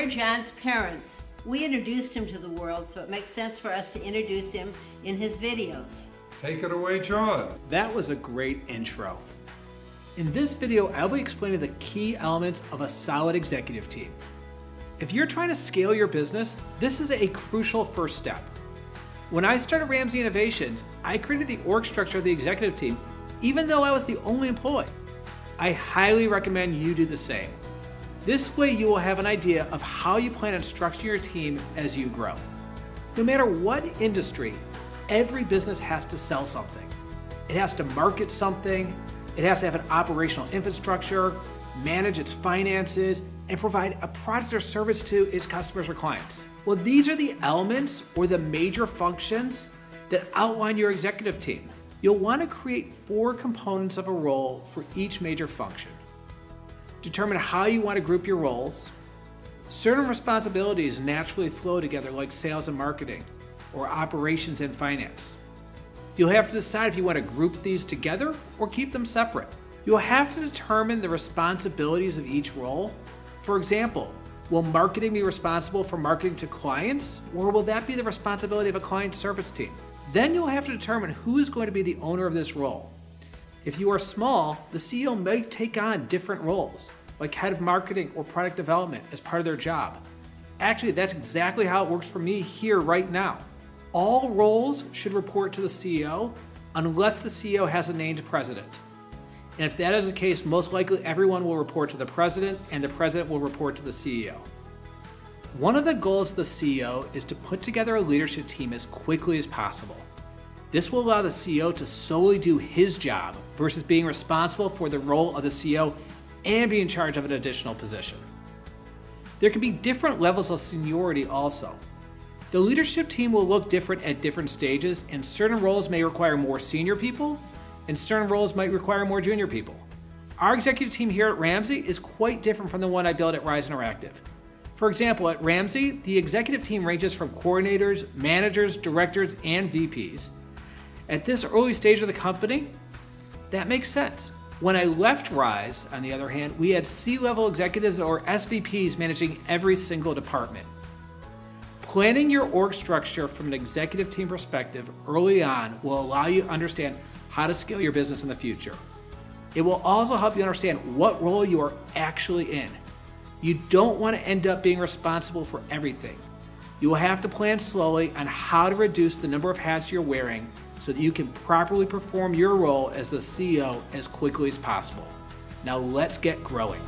John's parents. We introduced him to the world, so it makes sense for us to introduce him in his videos. Take it away, John. That was a great intro. In this video, I'll be explaining the key elements of a solid executive team. If you're trying to scale your business, this is a crucial first step. When I started Ramsay Innovations, I created the org structure of the executive team, even though I was the only employee. I highly recommend you do the same. This way you will have an idea of how you plan on structuring your team as you grow. No matter what industry, every business has to sell something. It has to market something, it has to have an operational infrastructure, manage its finances, and provide a product or service to its customers or clients. Well, these are the elements or the major functions that outline your executive team. You'll want to create 4 components of a role for each major function. Determine how you want to group your roles. Certain responsibilities naturally flow together, like sales and marketing, or operations and finance. You'll have to decide if you want to group these together or keep them separate. You'll have to determine the responsibilities of each role. For example, will marketing be responsible for marketing to clients, or will that be the responsibility of a client service team? Then you'll have to determine who is going to be the owner of this role. If you are small, the CEO may take on different roles, like head of marketing or product development as part of their job. Actually, that's exactly how it works for me here right now. All roles should report to the CEO unless the CEO has a named president. And if that is the case, most likely everyone will report to the president and the president will report to the CEO. One of the goals of the CEO is to put together a leadership team as quickly as possible. This will allow the CEO to solely do his job versus being responsible for the role of the CEO and be in charge of an additional position. There can be different levels of seniority also. The leadership team will look different at different stages, and certain roles may require more senior people, and certain roles might require more junior people. Our executive team here at Ramsay is quite different from the one I built at Rise Interactive. For example, at Ramsay, the executive team ranges from coordinators, managers, directors, and VPs. At this early stage of the company, that makes sense. When I left Rise, on the other hand, we had C-level executives or SVPs managing every single department. Planning your org structure from an executive team perspective early on will allow you to understand how to scale your business in the future. It will also help you understand what role you are actually in. You don't want to end up being responsible for everything. You will have to plan slowly on how to reduce the number of hats you're wearing so that you can properly perform your role as the CEO as quickly as possible. Now let's get growing.